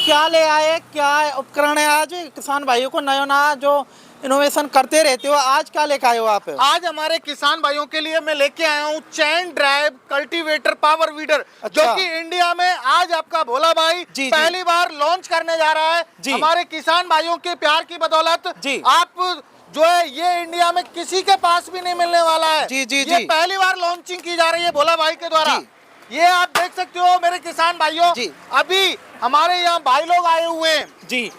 क्या ले आए, क्या उपकरण है आज किसान भाइयों को नया जो इनोवेशन करते रहते हो, आज क्या लेकर आए हो आप? आज हमारे किसान भाइयों के लिए मैं लेके आया हूँ चैन ड्राइव कल्टीवेटर पावर वीडर। अच्छा। जो कि इंडिया में आज आपका भोला भाई पहली बार लॉन्च करने जा रहा है। हमारे किसान भाइयों के प्यार की बदौलत आप जो है ये इंडिया में किसी के पास भी नहीं मिलने वाला है। ये पहली बार लॉन्चिंग की जा रही है भोला भाई के द्वारा। ये आप देख सकते हो मेरे किसान भाइयों, अभी हमारे यहाँ भाई लोग आए हुए हैं जी।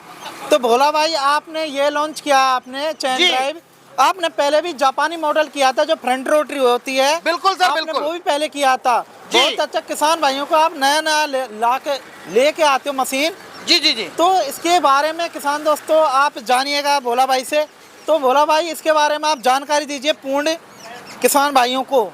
तो भोला भाई आपने ये लॉन्च किया, आपने चैन ड्राइव, आपने पहले भी जापानी मॉडल किया था जो फ्रंट रोटरी होती है। बिल्कुल सर, बिल्कुल वो भी पहले किया था। बहुत अच्छा, किसान भाइयों को आप नया नया लेके आते हो मशीन। जी। तो इसके बारे में किसान दोस्तों आप जानिएगा भोला भाई से। तो भोला भाई इसके बारे में आप जानकारी दीजिए पूर्ण किसान भाइयों को।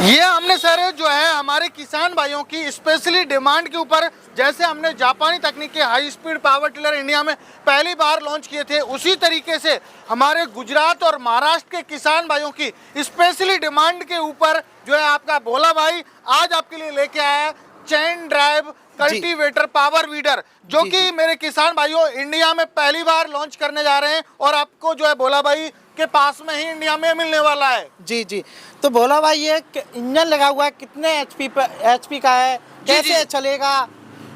ये हमने सर जो है हमारे किसान भाइयों की स्पेशली डिमांड के ऊपर, जैसे हमने जापानी तकनीक के high speed power tiller India में पहली बार लॉन्च किए थे, उसी तरीके से हमारे गुजरात और महाराष्ट्र के किसान भाइयों की स्पेशली डिमांड के ऊपर जो है आपका भोला भाई आज आपके लिए लेके आया है चैन ड्राइव कल्टीवेटर पावर वीडर, जो कि मेरे किसान भाइयों इंडिया में पहली बार लॉन्च करने जा रहे हैं और आपको जो है भोला भाई के पास में ही इंडिया में मिलने वाला है। जी। तो भोला भाई ये इंजन लगा हुआ है, कितने एचपी का है, कैसे चलेगा?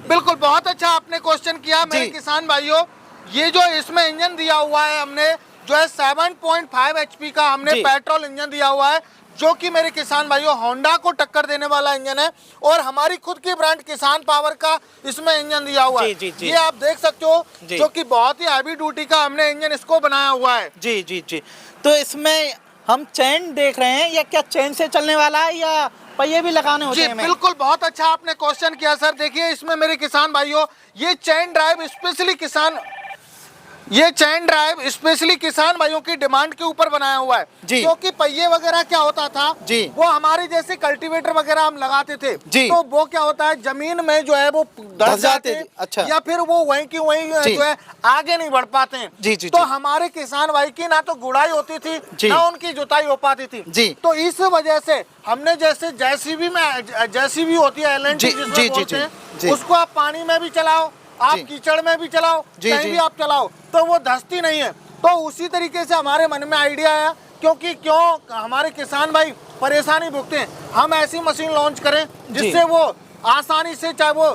बिल्कुल, बहुत अच्छा आपने क्वेश्चन किया मेरे किसान भाइयों। ये जो इसमें इंजन दिया हुआ है हमने जो है 7.5 HP का हमने पेट्रोल इंजन दिया हुआ है, जो कि मेरे किसान भाइयों होंडा को टक्कर देने वाला इंजन है। और हमारी खुद की ब्रांड किसान पावर का इसमें इंजन दिया हुआ है। ये आप देख सकते हो, जो कि बहुत ही हैवी ड्यूटी का हमने इंजन इसको बनाया हुआ है। जी। तो इसमें हम चैन देख रहे हैं, या क्या चैन से चलने वाला है या पहिए भी लगाने होते हैं? बिल्कुल, बहुत अच्छा आपने क्वेश्चन किया सर। देखिए इसमें मेरे किसान भाइयों ये चैन ड्राइव स्पेशली किसान भाइयों की डिमांड के ऊपर बनाया हुआ है। क्योंकि पहिए वगैरह क्या होता था वो हमारे जैसे कल्टीवेटर वगैरह हम लगाते थे तो वो क्या होता है जमीन में जो है वो धस जाते हैं। अच्छा। या फिर वो वहीं की वहीं जो है आगे नहीं बढ़ पाते हैं। तो हमारे किसान भाई की ना तो गुड़ाई होती थी ना उनकी जुताई हो पाती थी। तो इस वजह से हमने जैसे जेसीबी होती है LNG, उसको आप पानी में भी चलाओ, आप कीचड़ में भी चलाओ, कहीं भी आप चलाओ तो वो धंसती नहीं है। तो उसी तरीके से हमारे मन में आइडिया आया, क्यों हमारे किसान भाई परेशानी भुगते हैं, हम ऐसी मशीन लॉन्च करें जिससे वो आसानी से, चाहे वो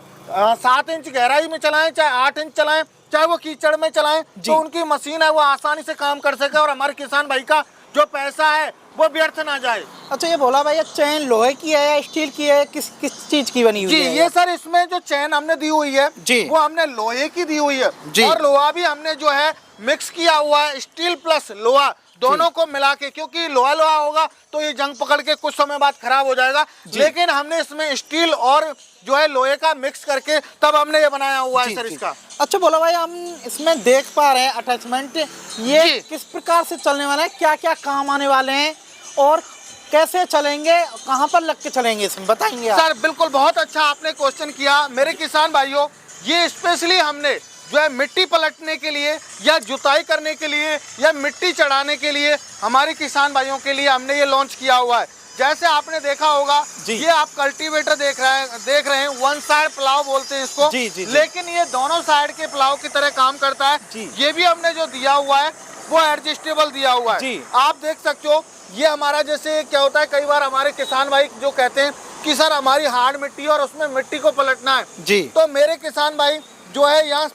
7 इंच गहराई में चलाएं, चाहे 8 इंच चलाएं, चाहे वो कीचड़ में चलाएं, तो उनकी मशीन है वो आसानी से काम कर सके और हमारे किसान भाई का जो पैसा है वो व्यर्थ ना जाए। अच्छा, ये भोला भाई चैन लोहे की है या स्टील की है, किस चीज की बनी हुई है? ये सर इसमें जो चैन हमने दी हुई है वो हमने लोहे की दी हुई है और लोहा भी हमने जो है मिक्स किया हुआ है, स्टील प्लस लोहा दोनों को मिला के, क्योंकि लोहा होगा तो ये जंग पकड़ के कुछ समय बाद खराब हो जाएगा। लेकिन हमने इसमें स्टील और जो है लोहे का मिक्स करके तब हमने ये बनाया हुआ है सर इसका। अच्छा भोला भाई, हम इसमें देख पा रहे हैं अटैचमेंट, ये किस प्रकार से चलने वाला है, क्या क्या काम आने वाले हैं और कैसे चलेंगे, कहाँ पर लग के चलेंगे, इसमें बताएंगे आप? सर बिल्कुल, बहुत अच्छा आपने क्वेश्चन किया मेरे किसान भाइयों। ये स्पेशली हमने जो है मिट्टी पलटने के लिए या जुताई करने के लिए या मिट्टी चढ़ाने के लिए हमारे किसान भाइयों के लिए हमने ये लॉन्च किया हुआ है। जैसे आपने देखा होगा ये आप कल्टीवेटर देख रहे हैं, वन साइड प्लाव बोलते हैं इसको। लेकिन ये दोनों साइड के प्लाव की तरह काम करता है। ये भी हमने जो दिया हुआ है वो एडजस्टेबल दिया हुआ है। आप देख सकते हो, ये हमारा जैसे क्या होता है, कई बार हमारे किसान भाई जो कहते हैं कि सर हमारी हार्ड मिट्टी और उसमें मिट्टी को पलटना है, तो मेरे किसान भाई जो है यहाँ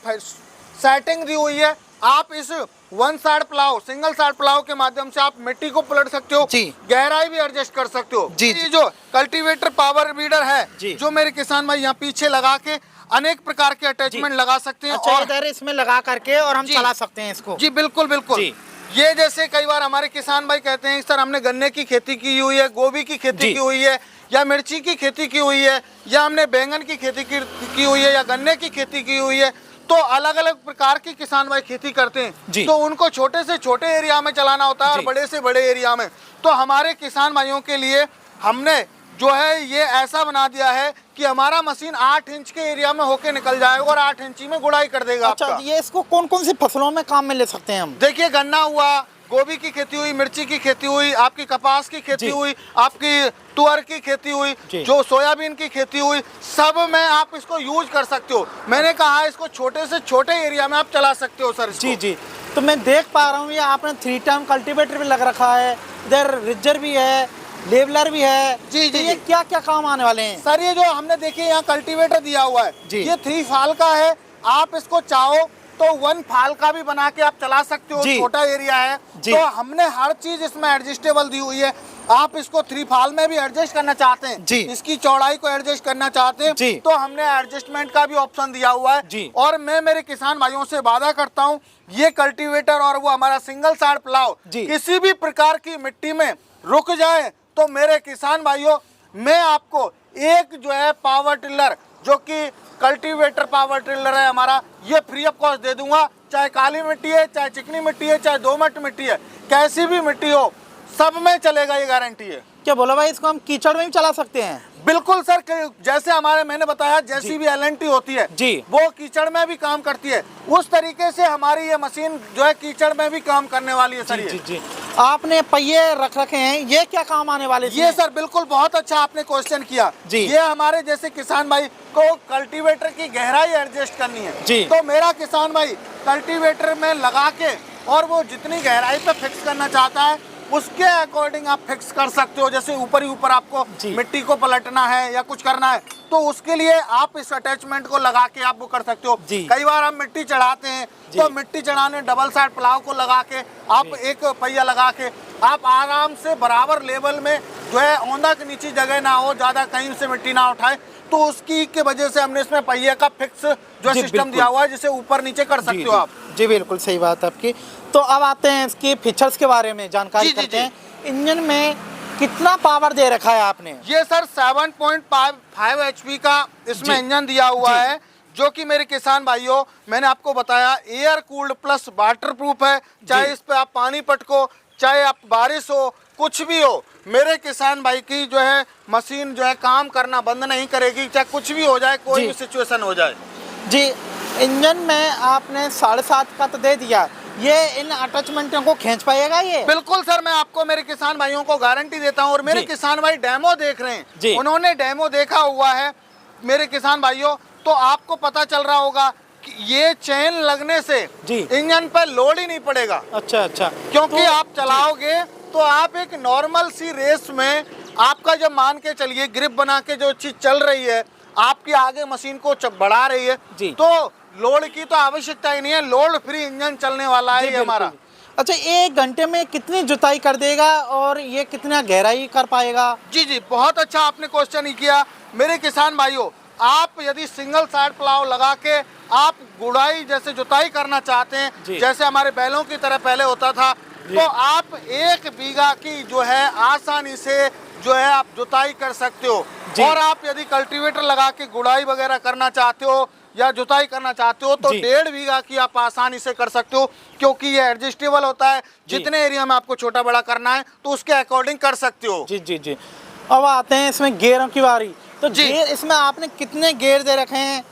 सेटिंग दी हुई है। आप इस one side plough, single side plough के माध्यम से आप मिट्टी को पलट सकते हो, गहराई भी एडजस्ट कर सकते हो। ये जो कल्टीवेटर पावर वीडर है जो मेरे किसान भाई यहाँ पीछे लगा के अनेक प्रकार के अटैचमेंट लगा सकते हैं। अच्छा, और इधर इसमें लगा करके और हम चला सकते हैं इसको। जी बिल्कुल। ये जैसे कई बार हमारे किसान भाई कहते हैं सर हमने गन्ने की खेती की हुई है, गोभी की खेती की हुई है, या मिर्ची की खेती की हुई है, या हमने बैंगन की खेती की हुई है, या गन्ने की खेती की हुई है। तो अलग अलग प्रकार के किसान भाई खेती करते हैं, तो उनको छोटे से छोटे एरिया में चलाना होता है और बड़े से बड़े एरिया में। तो हमारे किसान भाइयों के लिए हमने जो है ये ऐसा बना दिया है कि हमारा मशीन 8 इंच के एरिया में होके निकल जाएगा और 8 इंची में गुड़ाई कर देगा। अच्छा, ये इसको कौन कौन सी फसलों में काम में ले सकते हैं हम? देखिए गन्ना हुआ, गोभी की खेती हुई, मिर्ची की खेती हुई, आपकी कपास की खेती हुई, आपकी तुअर की खेती हुई, जो सोयाबीन की खेती हुई, सब में आप इसको यूज कर सकते हो। मैंने कहा इसको छोटे से छोटे एरिया में आप चला सकते हो सर। जी जी, तो मैं देख पा रहा हूँ ये आपने 3 टाइम कल्टीवेटर भी लग रखा है, इधर रिजर भी है, लेवलर भी है। जी जी, ये क्या क्या काम आने वाले हैं सर? ये जो हमने देखिए यहाँ कल्टीवेटर दिया हुआ है, ये 3 फाल का है। आप इसको चाहो तो 1 फाल का भी बना के आप चला सकते हो, छोटा एरिया है। तो हमने हर चीज इसमें एडजस्टेबल दी हुई है। आप इसको 3 फाल में भी एडजस्ट करना चाहते हैं, इसकी चौड़ाई को एडजस्ट करना चाहते हैं, तो हमने एडजस्टमेंट का भी ऑप्शन दिया हुआ है। और मैं मेरे किसान भाइयों से वादा करता हूँ, ये कल्टीवेटर और वो हमारा सिंगल साइड प्लाव किसी भी प्रकार की मिट्टी में रुक जाए तो मेरे किसान भाइयों, मैं आपको एक जो है पावर टिलर, जो कि कल्टीवेटर पावर टिलर है हमारा, ये फ्री ऑफ कॉस्ट दे दूंगा। चाहे काली मिट्टी है, चाहे चिकनी मिट्टी है, चाहे दोमट मिट्टी है, कैसी भी मिट्टी हो, सब में चलेगा, ये गारंटी है। क्या बोला भाई, इसको हम कीचड़ में भी चला सकते हैं? बिल्कुल सर, जैसे हमारे मैंने बताया जैसी भी LNT होती है वो कीचड़ में भी काम करती है, उस तरीके से हमारी ये मशीन जो है कीचड़ में भी काम करने वाली है सर। जी। आपने पहिए रख रखे हैं, ये क्या काम आने वाले? ये सर बिल्कुल बहुत अच्छा आपने क्वेश्चन किया। ये हमारे जैसे किसान भाई को कल्टीवेटर की गहराई एडजस्ट करनी है, तो मेरा किसान भाई कल्टीवेटर में लगा के और वो जितनी गहराई पे फिक्स करना चाहता है उसके अकॉर्डिंग आप फिक्स कर सकते हो। जैसे ऊपर ही ऊपर आपको मिट्टी को पलटना है या कुछ करना है, तो उसके लिए आप इस अटैचमेंट को लगा के आप वो कर सकते हो। कई बार हम मिट्टी चढ़ाते हैं, तो मिट्टी चढ़ाने डबल साइड प्लाव को लगा के आप एक पहिया लगा के आप आराम से बराबर लेवल में जो है औंधा के नीचे जगह ना हो, ज्यादा कहीं से मिट्टी ना उठाए, तो उसकी के वजह से हमने इसमें पहिए का फिक्स जो सिस्टम दिया हुआ है, जिसे ऊपर नीचे कर सकते हो आप। जी बिल्कुल सही बात आपकी। तो अब आते हैं इसके फीचर्स के बारे में जानकारी करते हैं। इंजन में कितना पावर दे रखा है आपने? ये सर 7.5 HP का इसमें इंजन दिया हुआ है, जो कि मेरे किसान भाइयों मैंने आपको बताया air cooled plus water proof है। चाहे इस पे आप पानी पटको, चाहे आप बारिश हो, कुछ भी हो, मेरे किसान भाई की जो है मशीन जो है काम करना बंद नहीं करेगी, चाहे कुछ भी हो जाए, कोई भी सिचुएशन हो जाए। जी, इंजन में आपने 7.5 का तो दे दिया, ये इन अटैचमेंटों को खींच पाएगा ये? बिल्कुल सर, मैं आपको मेरे किसान भाइयों को गारंटी देता हूँ। और मेरे किसान भाई डेमो देख रहे हैं, उन्होंने डेमो देखा हुआ है मेरे किसान भाइयों, तो आपको पता चल रहा होगा कि ये चेन लगने से इंजन पर लोड ही नहीं पड़ेगा। अच्छा, क्योंकि आप चलाओगे तो आप एक नॉर्मल सी रेस में आपका जब मान के चलिए ग्रिप बना के जो चीज चल रही है, आपकी आगे मशीन को बढ़ा रही है, तो लोड की तो आवश्यकता ही नहीं है, लोड फ्री इंजन चलने वाला है ये हमारा। अच्छा, 1 घंटे में कितनी जुताई कर देगा और ये कितना गहराई कर पाएगा? जी, बहुत अच्छा आपने क्वेश्चन ही किया मेरे किसान भाइयों। आप यदि सिंगल साइड प्लाव लगा के आप गुड़ाई जैसे जुताई करना चाहते हैं, जैसे हमारे बैलों की तरह पहले होता था, तो आप 1 बीघा की जो है आसानी से जो है आप जुताई कर सकते हो। और आप यदि कल्टीवेटर लगा के गुड़ाई वगैरह करना चाहते हो या जुताई करना चाहते हो, तो 1.5 बीघा की आप आसानी से कर सकते हो, क्योंकि ये एडजस्टेबल होता है। जितने एरिया में आपको छोटा बड़ा करना है तो उसके अकॉर्डिंग कर सकते हो। जी। अब आते हैं इसमें गियरों की बारी। तो गियर इसमें आपने कितने गियर दे रखे हैं?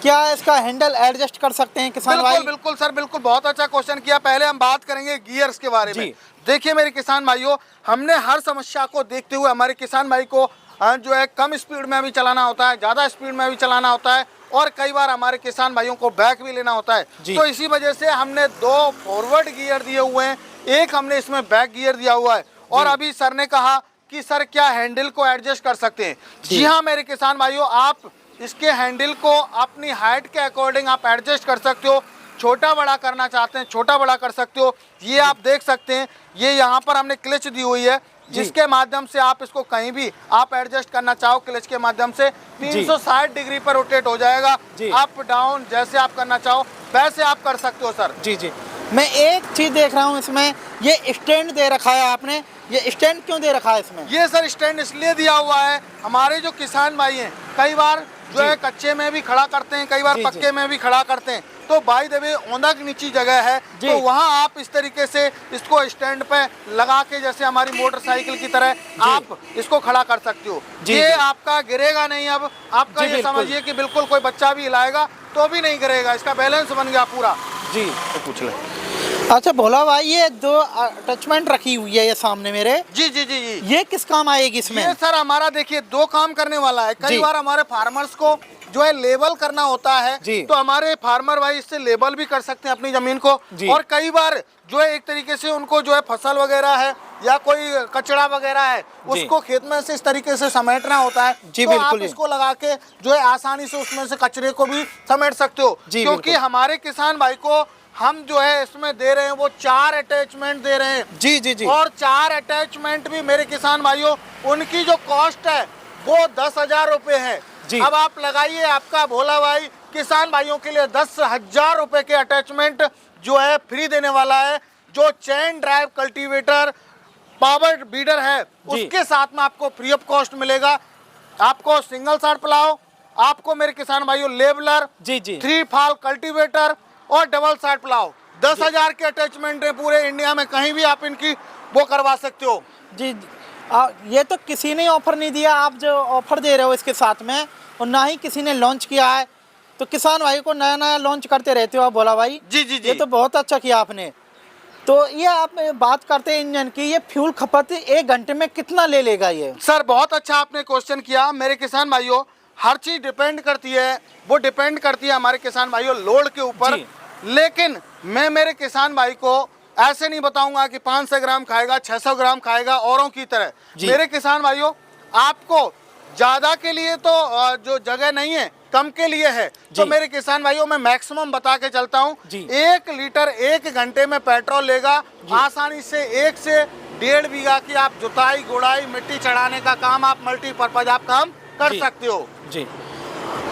क्या इसका हैंडल एडजस्ट कर सकते हैं किसान भाई? बिल्कुल सर, बिल्कुल बहुत अच्छा क्वेश्चन किया। पहले हम बात करेंगे गियर्स के बारे में। देखिए मेरे किसान भाइयों, हमने हर समस्या को देखते हुए हमारे किसान भाई को जो है कम स्पीड में भी चलाना होता है, ज़्यादा स्पीड में भी चलाना होता है, और कई बार हमारे किसान भाइयों को बैक भी लेना होता है। तो इसी वजह से हमने 2 फॉरवर्ड गियर दिए हुए हैं, एक हमने इसमें बैक गियर दिया हुआ है। और अभी सर ने कहा कि सर क्या हैंडल को एडजस्ट कर सकते हैं? जी हाँ मेरे किसान भाइयों, आप इसके हैंडल को अपनी हाइट के अकॉर्डिंग आप एडजस्ट कर सकते हो। छोटा बड़ा करना चाहते हैं, छोटा बड़ा कर सकते हो। ये आप देख सकते हैं, ये यहाँ पर हमने क्लच दी हुई है, जिसके माध्यम से आप इसको कहीं भी आप एडजस्ट करना चाहो, क्लच के माध्यम से 360 डिग्री पर रोटेट हो जाएगा। अप डाउन जैसे आप करना चाहो वैसे आप कर सकते हो सर। जी। मैं एक चीज देख रहा हूँ इसमें, ये स्टैंड दे रखा है आपने, ये स्टैंड क्यों दे रखा है इसमें? ये सर स्टैंड इसलिए दिया हुआ है, हमारे जो किसान भाई हैं कई बार जो है कच्चे में भी खड़ा करते हैं, कई बार पक्के में भी खड़ा करते हैं, तो बाय द वे औंधा की नीची जगह है, तो वहाँ आप इस तरीके से इसको स्टैंड पे लगा के जैसे हमारी मोटरसाइकिल की तरह आप इसको खड़ा कर सकते हो। ये आपका गिरेगा नहीं। अब आपका ये समझिए कि बिल्कुल कोई बच्चा भी हिलाएगा तो भी नहीं गिरेगा, इसका बैलेंस बन गया पूरा। तो पूछ ले। अच्छा भोला भाई, ये दो अटैचमेंट रखी हुई है ये सामने मेरे। जी जी जी जी। ये किस काम आएगी इसमें? ये सर हमारा देखिए दो काम करने वाला है। कई बार हमारे फार्मर्स को जो है लेबल करना होता है, तो हमारे फार्मर भाई इससे लेबल भी कर सकते हैं अपनी जमीन को। और कई बार जो है एक तरीके से उनको जो है फसल वगैरह है या कोई कचरा वगैरह है उसको खेत में से इस तरीके से समेटना होता है, तो आप इसको लगा के जो है आसानी से उसमें से कचरे को भी समेट सकते हो। क्योंकि हमारे किसान भाई को हम जो है इसमें दे रहे हैं वो 4 अटैचमेंट दे रहे हैं। जी जी जी। और 4 अटैचमेंट भी मेरे किसान भाइयों उनकी जो कॉस्ट है वो 10,000 रुपए है। अब आप लगाइए, आपका भोला भाई किसान भाइयों के लिए 10,000 रुपए के अटैचमेंट जो है फ्री देने वाला है। जो chain drive cultivator power bidder है उसके साथ में आपको फ्री ऑफ कॉस्ट मिलेगा। आपको सिंगल साइड प्लाव, आपको मेरे किसान भाइयों लेबलर, 3 फाल कल्टीवेटर और डबल साइड प्लाव। 10,000 के अटैचमेंट है पूरे इंडिया में, कहीं भी आप इनकी वो करवा सकते हो। जी ये तो किसी ने ऑफर नहीं दिया, आप जो ऑफर दे रहे हो इसके साथ में, और ना ही किसी ने लॉन्च किया है। तो किसान भाई को नया नया लॉन्च करते रहते हो आप भोला भाई। जी जी जी। ये तो बहुत अच्छा किया आपने। तो ये आप बात करते हैं इंजन की, ये फ्यूल खपत 1 घंटे में कितना ले लेगा ये? सर बहुत अच्छा आपने क्वेश्चन किया मेरे किसान भाइयों। हर चीज डिपेंड करती है, वो डिपेंड करती है हमारे किसान भाइयों लोड के ऊपर। लेकिन मैं मेरे किसान भाई को ऐसे नहीं बताऊंगा कि 500 ग्राम खाएगा, 600 ग्राम खाएगा औरों की तरह। मेरे किसान भाइयों आपको ज्यादा के लिए तो जो जगह नहीं है, कम के लिए है। तो मेरे किसान भाइयों मैं मैक्सिमम बता के चलता हूँ, 1 लीटर 1 घंटे में पेट्रोल लेगा। आसानी से 1 से 1.5 बीघा की आप जुताई गुड़ाई मिट्टी चढ़ाने का काम, आप मल्टीपर्पज आप काम कर सकते हो। जी।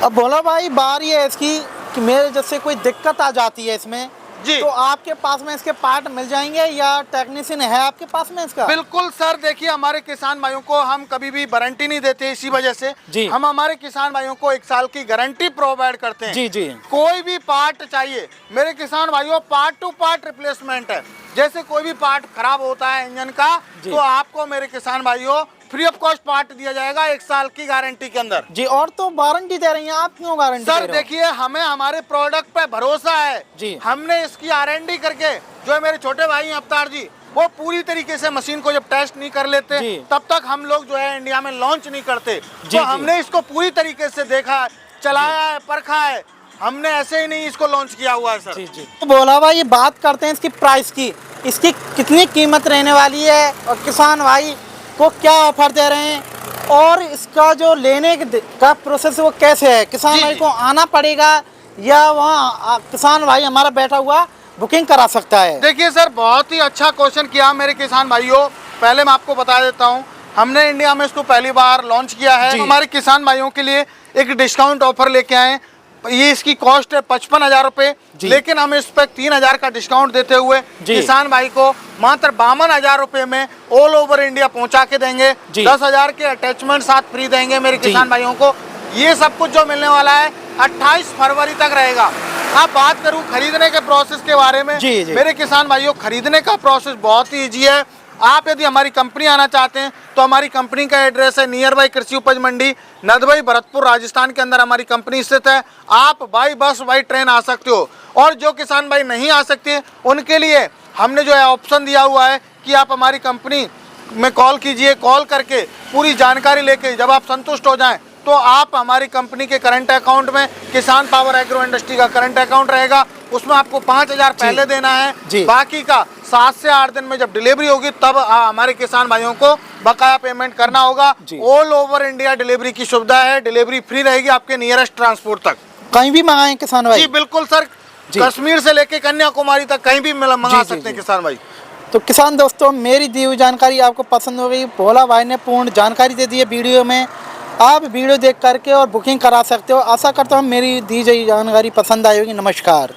अब भोला भाई बारी है इसकी कि मेरे जैसे कोई दिक्कत आ जाती है इसमें, तो आपके पास में इसके पार्ट मिल जाएंगे या टेक्नीशियन है आपके पास में इसका? बिल्कुल सर, देखिए हमारे किसान भाइयों को हम कभी भी वारंटी नहीं देते, इसी वजह से हम हमारे किसान भाइयों को 1 साल की गारंटी प्रोवाइड करते हैं। जी जी। कोई भी पार्ट चाहिए मेरे किसान भाइयों, पार्ट टू पार्ट रिप्लेसमेंट है। जैसे कोई भी पार्ट खराब होता है इंजन का, तो आपको मेरे किसान भाइयों फ्री ऑफ कॉस्ट पार्ट दिया जाएगा 1 साल की गारंटी के अंदर। जी। और तो वारंटी दे रही हैं आप, क्यों गारंटी? सर देखिए हमें हमारे प्रोडक्ट पे भरोसा है जी। हमने इसकी R&D करके, जो है मेरे छोटे भाई हैं अवतार जी, वो पूरी तरीके से मशीन को जब टेस्ट नहीं कर लेते तब तक हम लोग जो है इंडिया में लॉन्च नहीं करते। तो हमने इसको पूरी तरीके से देखा, चलाया है, परखा है, हमने ऐसे ही नहीं इसको लॉन्च किया हुआ है सर। जी जी। तो भोला भाई ये बात करते हैं इसकी प्राइस की, इसकी कितनी कीमत रहने वाली है और किसान भाई को क्या ऑफर दे रहे हैं, और इसका जो लेने का प्रोसेस वो कैसे है? किसान भाई को आना पड़ेगा या वहाँ किसान भाई हमारा बैठा हुआ बुकिंग करा सकता है? देखिए सर बहुत ही अच्छा क्वेश्चन किया मेरे किसान भाइयों। पहले मैं आपको बता देता हूँ, हमने इंडिया में इसको पहली बार लॉन्च किया है। हमारे किसान भाइयों के लिए एक डिस्काउंट ऑफर लेके आए। ये इसकी कॉस्ट है 55,000 रुपए, लेकिन हम इस पर 3,000 का डिस्काउंट देते हुए किसान भाई को मात्र 52,000 रुपए में ऑल ओवर इंडिया पहुंचा के देंगे। 10,000 के अटैचमेंट साथ फ्री देंगे मेरे किसान भाइयों को। ये सब कुछ जो मिलने वाला है 28 फरवरी तक रहेगा। अब बात करूं खरीदने के प्रोसेस के बारे में, मेरे किसान भाइयों खरीदने का प्रोसेस बहुत ही ईजी है। आप यदि हमारी कंपनी आना चाहते हैं तो हमारी कंपनी का एड्रेस है नियर बाई कृषि उपज मंडी, नदबई, भरतपुर, राजस्थान के अंदर हमारी कंपनी स्थित है। आप बाई बस बाई ट्रेन आ सकते हो। और जो किसान भाई नहीं आ सकते उनके लिए हमने जो है ऑप्शन दिया हुआ है कि आप हमारी कंपनी में कॉल कीजिए। कॉल करके पूरी जानकारी लेके जब आप संतुष्ट हो जाएं तो आप हमारी कंपनी के करंट अकाउंट में, किसान पावर एग्रो इंडस्ट्री का करंट अकाउंट रहेगा, उसमें आपको 5,000 पहले देना है। बाकी का 7 से 8 दिन में जब डिलीवरी होगी तब हमारे किसान भाइयों को बकाया पेमेंट करना होगा। ऑल ओवर इंडिया डिलीवरी की सुविधा है, डिलीवरी फ्री रहेगी आपके नियरेस्ट ट्रांसपोर्ट तक। कहीं भी मंगाएं किसान भाई? जी बिल्कुल सर, कश्मीर से लेके कन्याकुमारी तक कहीं भी मंगा सकते हैं किसान भाई। तो किसान दोस्तों, मेरी दी हुई जानकारी आपको पसंद हो गई, भोला भाई ने पूर्ण जानकारी दे दी है वीडियो में। आप वीडियो देख करके और बुकिंग करा सकते हो। आशा करता हूँ मेरी दी गई जानकारी पसंद आई होगी। नमस्कार।